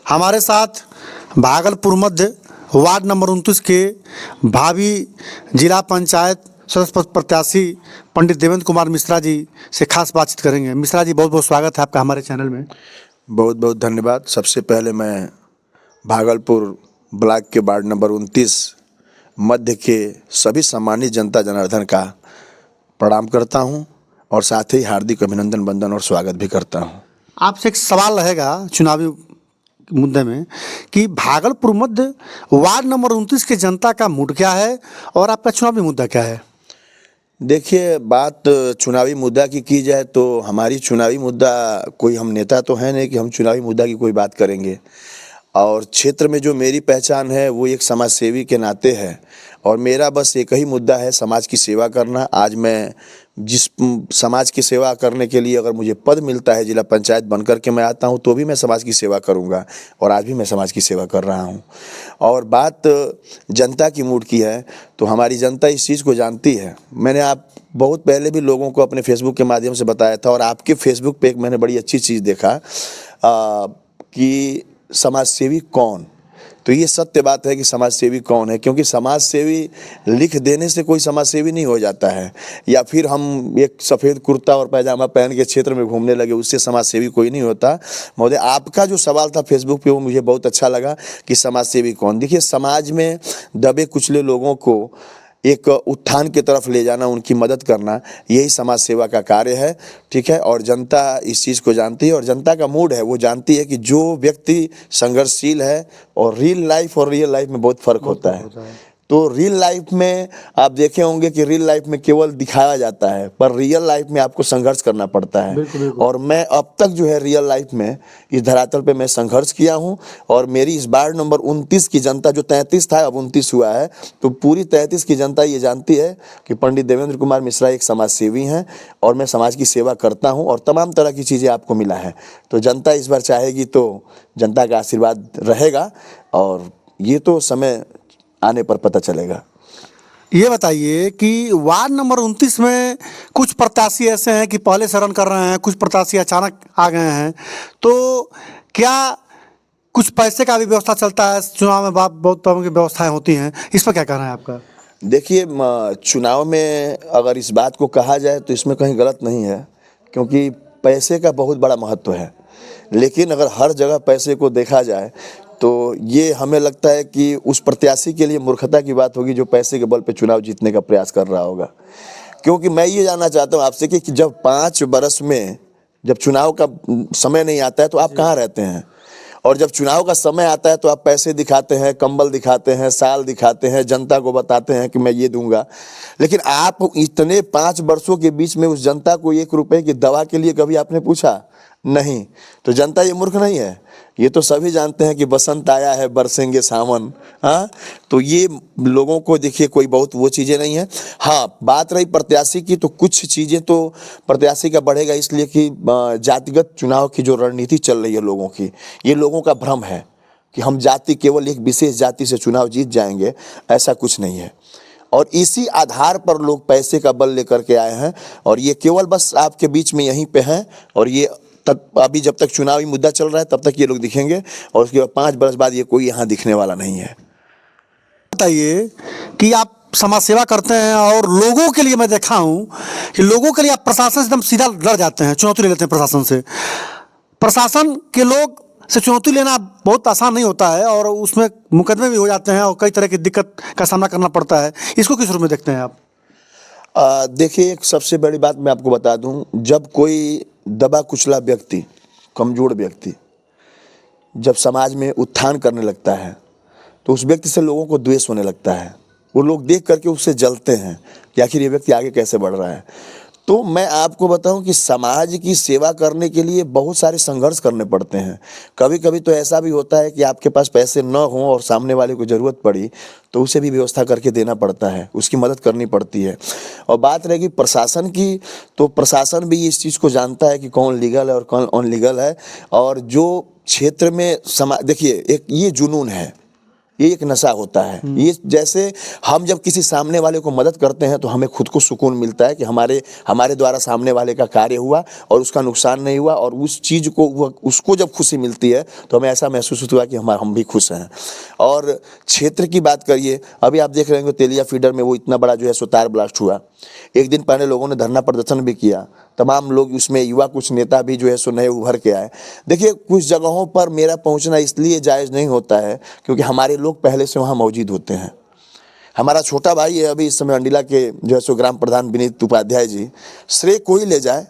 हमारे साथ भागलपुर मध्य ward number 29 के भावी जिला पंचायत सदस्य पद प्रत्याशी पंडित देवेंद्र कुमार मिश्रा जी से खास बातचीत करेंगे। मिश्रा जी, बहुत बहुत स्वागत है आपका हमारे चैनल में। बहुत बहुत धन्यवाद। सबसे पहले मैं भागलपुर ब्लॉक के वार्ड नंबर 29 मध्य के सभी सम्मानित जनता जनार्दन का प्रणाम करता हूं और साथ ही हार्दिक अभिनंदन, वंदन और स्वागत भी करता हूं। आपसे एक सवाल रहेगा चुनावी मुद्दे में कि भागलपुर मध्य वार्ड नंबर 29 के जनता का मूड क्या है और आपका चुनावी मुद्दा क्या है? देखिए, बात चुनावी मुद्दा की जाए तो हमारी चुनावी मुद्दा, कोई हम नेता तो है नहीं कि हम चुनावी मुद्दा की कोई बात करेंगे। और क्षेत्र में जो मेरी पहचान है वो एक समाज सेवी के नाते है और मेरा बस एक ही मुद्दा है, समाज की सेवा करना। आज मैं जिस समाज की सेवा करने के लिए अगर मुझे पद मिलता है जिला पंचायत बनकर के मैं आता हूं तो भी मैं समाज की सेवा करूंगा और आज भी मैं समाज की सेवा कर रहा हूं। और बात जनता की मूड की है तो हमारी जनता इस चीज़ को जानती है। मैंने आप बहुत पहले भी लोगों को अपने फेसबुक के माध्यम से बताया था और आपके फेसबुक पे एक मैंने बड़ी अच्छी चीज़ देखा कि समाज सेवी कौन। तो ये सत्य बात है कि समाज सेवी कौन है, क्योंकि समाज सेवी लिख देने से कोई समाज सेवी नहीं हो जाता है, या फिर हम एक सफ़ेद कुर्ता और पैजामा पहन के क्षेत्र में घूमने लगे उससे समाज सेवी कोई नहीं होता। महोदय, आपका जो सवाल था फेसबुक पे वो मुझे बहुत अच्छा लगा कि समाज सेवी कौन। देखिए, समाज में दबे कुचले लोगों को एक उत्थान की तरफ ले जाना, उनकी मदद करना, यही समाज सेवा का कार्य है। ठीक है, और जनता इस चीज़ को जानती है और जनता का मूड है, वो जानती है कि जो व्यक्ति संघर्षशील है, और रियल लाइफ और रियल लाइफ में बहुत फ़र्क होता है। तो रियल लाइफ में आप देखे होंगे कि रियल लाइफ में केवल दिखाया जाता है, पर रियल लाइफ में आपको संघर्ष करना पड़ता है। बिल्कुल, बिल्कुल। और मैं अब तक जो है रियल लाइफ में इस धरातल पे मैं संघर्ष किया हूं और मेरी इस वार्ड नंबर 29 की जनता, जो 33 था अब 29 हुआ है, तो पूरी 33 की जनता ये जानती है कि पंडित देवेंद्र कुमार मिश्रा एक समाज सेवी हैं और मैं समाज की सेवा करता हूँ और तमाम तरह की चीज़ें आपको मिला है। तो जनता इस बार चाहेगी तो जनता का आशीर्वाद रहेगा और ये तो समय आने पर पता चलेगा। ये बताइए कि वार्ड नंबर 29 में कुछ प्रत्याशी ऐसे हैं कि पहले से रन कर रहे हैं, कुछ प्रत्याशी अचानक आ गए हैं, तो क्या कुछ पैसे का भी व्यवस्था चलता है चुनाव में? बहुत तरह की व्यवस्थाएं होती हैं, इस पर क्या कहना है आपका? देखिए, चुनाव में अगर इस बात को कहा जाए तो इसमें कहीं गलत नहीं है, क्योंकि पैसे का बहुत बड़ा महत्व है। लेकिन अगर हर जगह पैसे को देखा जाए तो ये हमें लगता है कि उस प्रत्याशी के लिए मूर्खता की बात होगी जो पैसे के बल पे चुनाव जीतने का प्रयास कर रहा होगा। क्योंकि मैं ये जानना चाहता हूँ आपसे कि जब 5 बरस में जब चुनाव का समय नहीं आता है तो आप कहाँ रहते हैं, और जब चुनाव का समय आता है तो आप पैसे दिखाते हैं, कंबल दिखाते हैं, साल दिखाते हैं, जनता को बताते हैं कि मैं ये दूंगा। लेकिन आप इतने 5 वर्षों के बीच में उस जनता को 1 रुपए की दवा के लिए कभी आपने पूछा? नहीं। तो जनता ये मूर्ख नहीं है, ये तो सभी जानते हैं कि बसंत आया है बरसेंगे सावन। हाँ, तो ये लोगों को देखिए कोई बहुत वो चीज़ें नहीं है। हाँ, बात रही प्रत्याशी की, तो कुछ चीज़ें तो प्रत्याशी का बढ़ेगा इसलिए कि जातिगत चुनाव की जो रणनीति चल रही है लोगों की, ये लोगों का भ्रम है कि हम जाति, केवल एक विशेष जाति से चुनाव जीत जाएंगे, ऐसा कुछ नहीं है। और इसी आधार पर लोग पैसे का बल लेकर के आए हैं और ये केवल बस आपके बीच में यहीं पे हैं और ये तब अभी जब तक चुनावी मुद्दा चल रहा है तब तक ये लोग दिखेंगे और उसके बाद 5 बरस बाद ये कोई यहाँ दिखने वाला नहीं है। बताइए कि आप समाज सेवा करते हैं और लोगों के लिए मैं देखा हूँ कि लोगों के लिए आप प्रशासन से एकदम सीधा लड़ जाते हैं, चुनौती ले लेते हैं प्रशासन से। प्रशासन के लोग से चुनौती लेना बहुत आसान नहीं होता है और उसमें मुकदमे भी हो जाते हैं और कई तरह की दिक्कत का सामना करना पड़ता है। इसको किस रूप में देखते हैं आप? देखिए, एक सबसे बड़ी बात मैं आपको बता दूं, जब कोई दबा कुचला व्यक्ति, कमजोर व्यक्ति जब समाज में उत्थान करने लगता है तो उस व्यक्ति से लोगों को द्वेष होने लगता है। वो लोग देख करके उससे जलते हैं कि आखिर ये व्यक्ति आगे कैसे बढ़ रहा है। तो मैं आपको बताऊं कि समाज की सेवा करने के लिए बहुत सारे संघर्ष करने पड़ते हैं। कभी कभी तो ऐसा भी होता है कि आपके पास पैसे न हों और सामने वाले को ज़रूरत पड़ी तो उसे भी व्यवस्था करके देना पड़ता है, उसकी मदद करनी पड़ती है। और बात रहेगी प्रशासन की, तो प्रशासन भी इस चीज़ को जानता है कि कौन लीगल है और कौन अनलीगल है। और जो क्षेत्र में देखिए, एक ये जुनून है, ये एक नशा होता है। ये जैसे हम जब किसी सामने वाले को मदद करते हैं तो हमें खुद को सुकून मिलता है कि हमारे द्वारा सामने वाले का कार्य हुआ और उसका नुकसान नहीं हुआ, और उस चीज़ को उसको जब खुशी मिलती है तो हमें ऐसा महसूस हुआ कि हम भी खुश हैं। और क्षेत्र की बात करिए, अभी आप देख रहे होंगे तेलिया फीडर में वो इतना बड़ा जो है सो तार ब्लास्ट हुआ। एक दिन पहले लोगों ने धरना प्रदर्शन भी किया, तमाम लोग उसमें युवा कुछ नेता भी जो है सो नए उभर के आए। देखिए, कुछ जगहों पर मेरा पहुंचना इसलिए जायज़ नहीं होता है क्योंकि हमारे लोग पहले से वहाँ मौजूद होते हैं। हमारा छोटा भाई है अभी इस समय अंडिला के जो है सो ग्राम प्रधान विनीत उपाध्याय जी, श्रेय कोई ले जाए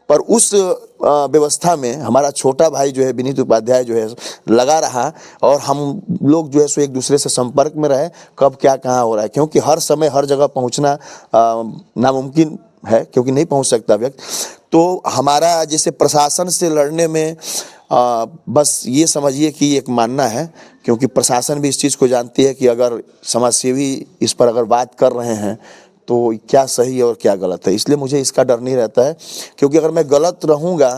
पर उस व्यवस्था में हमारा छोटा भाई जो है विनीत उपाध्याय जो है लगा रहा, और हम लोग जो है सो एक दूसरे से संपर्क में रहे कब क्या कहाँ हो रहा है, क्योंकि हर समय हर जगह पहुंचना नामुमकिन है क्योंकि नहीं पहुंच सकता व्यक्ति। तो हमारा जैसे प्रशासन से लड़ने में बस ये समझिए कि एक मानना है, क्योंकि प्रशासन भी इस चीज़ को जानती है कि अगर समाजसेवी इस पर अगर बात कर रहे हैं तो क्या सही है और क्या गलत है। इसलिए मुझे इसका डर नहीं रहता है, क्योंकि अगर मैं गलत रहूँगा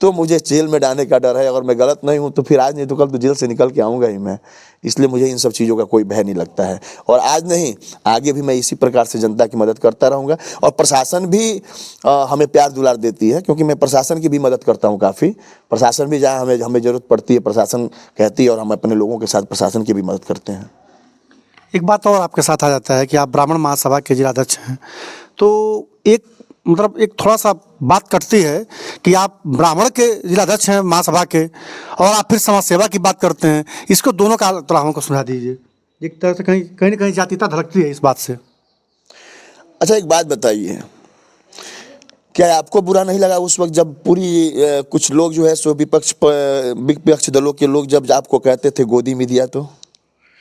तो मुझे जेल में डालने का डर है, अगर मैं गलत नहीं हूँ तो फिर आज नहीं तो कल तो जेल से निकल के आऊँगा ही मैं। इसलिए मुझे इन सब चीज़ों का कोई भय नहीं लगता है, और आज नहीं आगे भी मैं इसी प्रकार से जनता की मदद करता रहूँगा। और प्रशासन भी हमें प्यार दुलार देती है, क्योंकि मैं प्रशासन की भी मदद करता हूँ काफ़ी। प्रशासन भी जहाँ हमें ज़रूरत पड़ती है प्रशासन कहती है, और हम अपने लोगों के साथ प्रशासन की भी मदद करते हैं। एक बात और आपके साथ आ जाता है कि आप ब्राह्मण महासभा के जिलाध्यक्ष हैं, तो एक मतलब एक थोड़ा सा बात कटती है कि आप ब्राह्मण के जिलाध्यक्ष हैं महासभा के, और आप फिर समाज सेवा की बात करते हैं। इसको दोनों का थोड़ा हमको सुना दीजिए। एक तरह से कहीं कहीं ना कहीं जातीयता झलकती है इस बात से। अच्छा, एक बात बताइए, क्या आपको बुरा नहीं लगा उस वक्त जब पूरी कुछ लोग जो है सो विपक्ष दलों के लोग जब आपको कहते थे गोदी मीडिया? तो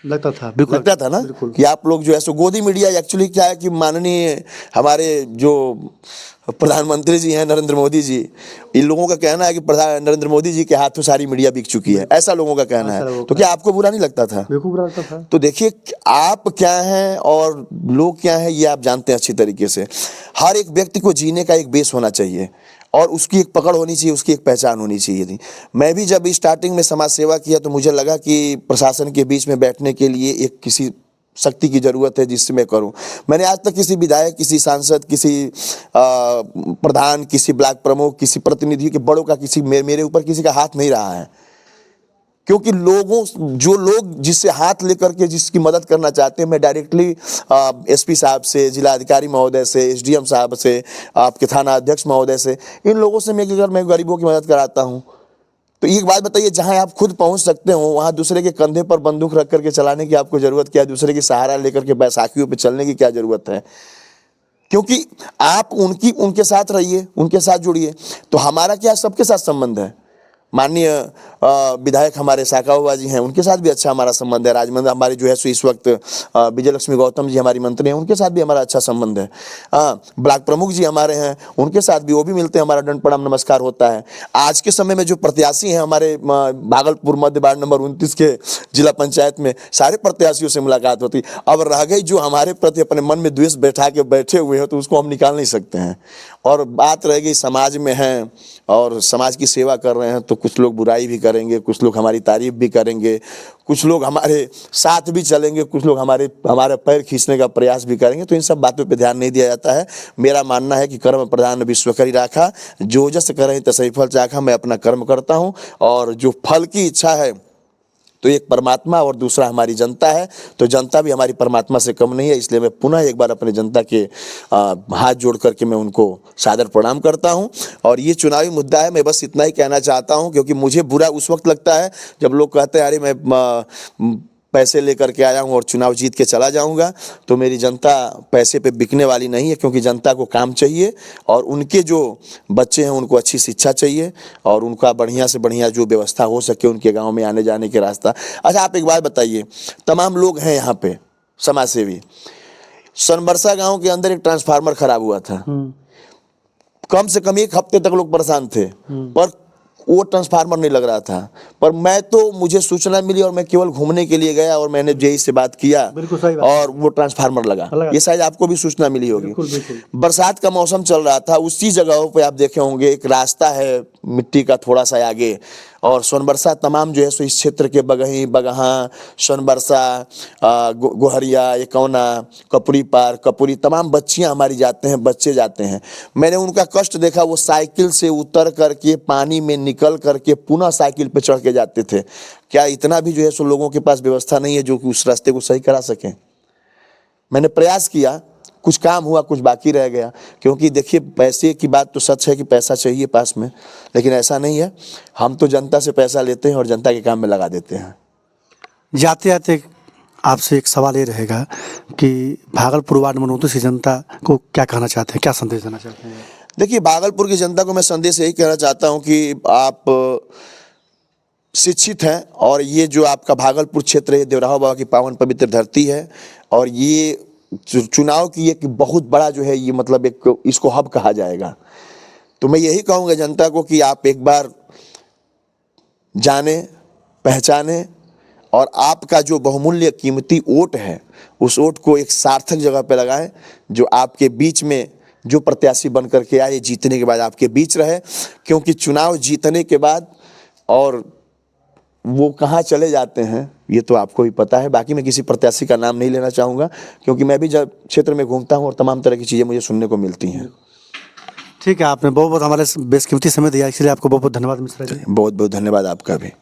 लगता था, बिल्कुल लगता था ना बिल्कुल। कि आप लोग जो है सो गोदी मीडिया एक्चुअली क्या है कि माननीय हमारे जो प्रधानमंत्री जी हैं नरेंद्र मोदी जी, इन लोगों का कहना है कि प्रधान नरेंद्र मोदी जी के हाथों सारी मीडिया बिक चुकी है, ऐसा लोगों का कहना है। तो क्या आपको बुरा नहीं लगता था? बिल्कुल बुरा लगता था। तो देखिए, आप क्या हैं और लोग क्या हैं ये आप जानते हैं अच्छी तरीके से। हर एक व्यक्ति को जीने का एक बेस होना चाहिए और उसकी एक पकड़ होनी चाहिए, उसकी एक पहचान होनी चाहिए थी। मैं भी जब स्टार्टिंग में समाज सेवा किया तो मुझे लगा कि प्रशासन के बीच में बैठने के लिए एक किसी शक्ति की ज़रूरत है जिससे मैं करूं। मैंने आज तक किसी विधायक, किसी सांसद, किसी प्रधान, किसी ब्लॉक प्रमुख, किसी प्रतिनिधि के बड़ों का मेरे ऊपर किसी का हाथ नहीं रहा है, क्योंकि जो लोग जिससे हाथ लेकर के जिसकी मदद करना चाहते हैं, मैं डायरेक्टली एसपी साहब से, जिला अधिकारी महोदय से, एसडीएम साहब से, आपके थाना अध्यक्ष महोदय से, इन लोगों से मैं गरीबों की मदद कराता हूं। तो एक बात बताइए, जहां आप खुद पहुंच सकते हो वहां दूसरे के कंधे पर बंदूक रख करके चलाने की आपको जरूरत क्या है? दूसरे की सहारा लेकर के बैसाखियों पे चलने की क्या जरूरत है? क्योंकि आप उनके साथ रहिए, उनके साथ जुड़िए। तो हमारा क्या सबके साथ संबंध है। माननीय विधायक हमारे साकाउबा जी हैं, उनके साथ भी अच्छा हमारा संबंध है। राजमंदिर हमारे जो है सो इस वक्त विजय लक्ष्मी गौतम जी हमारी मंत्री हैं, उनके साथ भी हमारा अच्छा संबंध है। ब्लॉक प्रमुख जी हमारे हैं, उनके साथ भी वो भी मिलते हैं, हमारा दंड प्रणाम नमस्कार होता है। आज के समय में जो प्रत्याशी हैं हमारे भागलपुर मध्य वार्ड नंबर 29 के जिला पंचायत में, सारे प्रत्याशियों से मुलाकात होती। अब रह गई जो हमारे प्रति अपने मन में द्वेष बैठा के बैठे हुए हैं, तो उसको हम निकाल नहीं सकते हैं। और बात रह गई समाज में हैं और समाज की सेवा कर रहे हैं, तो कुछ लोग बुराई भी करेंगे, कुछ लोग हमारी तारीफ भी करेंगे, कुछ लोग हमारे साथ भी चलेंगे, कुछ लोग हमारे पैर खींचने का प्रयास भी करेंगे। तो इन सब बातों पे ध्यान नहीं दिया जाता है। मेरा मानना है कि कर्म प्रधान विश्व करी राखा, जो जस करें तसई फल चाखा। मैं अपना कर्म करता हूँ और जो फल की इच्छा है तो एक परमात्मा और दूसरा हमारी जनता है, तो जनता भी हमारी परमात्मा से कम नहीं है। इसलिए मैं पुनः एक बार अपने जनता के हाथ जोड़ करके मैं उनको सादर प्रणाम करता हूं। और ये चुनावी मुद्दा है, मैं बस इतना ही कहना चाहता हूं, क्योंकि मुझे बुरा उस वक्त लगता है जब लोग कहते हैं अरे मैं पैसे लेकर के आया हूं और चुनाव जीत के चला जाऊंगा। तो मेरी जनता पैसे पे बिकने वाली नहीं है, क्योंकि जनता को काम चाहिए और उनके जो बच्चे हैं उनको अच्छी शिक्षा चाहिए और उनका बढ़िया से बढ़िया जो व्यवस्था हो सके उनके गांव में आने जाने के रास्ता। अच्छा, आप एक बात बताइए, तमाम लोग हैं यहाँ पे समाज सेवी। सनबरसा गाँव के अंदर एक ट्रांसफार्मर खराब हुआ था, कम से कम 1 हफ्ते तक लोग परेशान थे, पर वो ट्रांसफार्मर नहीं लग रहा था। पर मुझे सूचना मिली और मैं केवल घूमने के लिए गया और मैंने जेई से बात किया और वो ट्रांसफार्मर लगा। ये शायद आपको भी सूचना मिली होगी। बिल्कुल, बिल्कुल। बरसात का मौसम चल रहा था, उसी जगहों पे आप देखे होंगे एक रास्ता है मिट्टी का थोड़ा सा आगे, और सोनबरसा तमाम जो है सो इस क्षेत्र के बगही बगहा सोनबरसा गोहरिया एकौना कपूरी पार कपूरी तमाम बच्चियां हमारी जाते हैं, बच्चे जाते हैं। मैंने उनका कष्ट देखा, वो साइकिल से उतर करके पानी में निकल करके पुनः साइकिल पे चढ़ के जाते थे। क्या इतना भी जो है सो लोगों के पास व्यवस्था नहीं है जो कि उस रास्ते को सही करा सकें? मैंने प्रयास किया, कुछ काम हुआ, कुछ बाकी रह गया। क्योंकि देखिए, पैसे की बात तो सच है कि पैसा चाहिए पास में, लेकिन ऐसा नहीं है। हम तो जनता से पैसा लेते हैं और जनता के काम में लगा देते हैं। जाते जाते आपसे एक सवाल ये रहेगा कि भागलपुर वार्ड नंबर 29 की जनता को क्या कहना चाहते हैं, क्या संदेश देना चाहते हैं? देखिए, भागलपुर की जनता को मैं संदेश यही कहना चाहता हूँ कि आप शिक्षित हैं और ये जो आपका भागलपुर क्षेत्र है, देवराहा बाबा की पावन पवित्र धरती है और ये चुनाव की एक बहुत बड़ा जो है ये मतलब एक इसको हब कहा जाएगा। तो मैं यही कहूँगा जनता को कि आप एक बार जाने, पहचाने और आपका जो बहुमूल्य कीमती वोट है उस वोट को एक सार्थक जगह पे लगाएं, जो आपके बीच में जो प्रत्याशी बन करके आए, जीतने के बाद आपके बीच रहे। क्योंकि चुनाव जीतने के बाद और वो कहाँ चले जाते हैं ये तो आपको भी पता है। बाकी मैं किसी प्रत्याशी का नाम नहीं लेना चाहूँगा, क्योंकि मैं भी जब क्षेत्र में घूमता हूँ और तमाम तरह की चीज़ें मुझे सुनने को मिलती हैं। ठीक है, आपने बहुत बहुत हमारे बेशकीमती समय दिया, इसलिए आपको बहुत बहुत धन्यवाद मिश्रा जी। बहुत बहुत धन्यवाद आपका भी।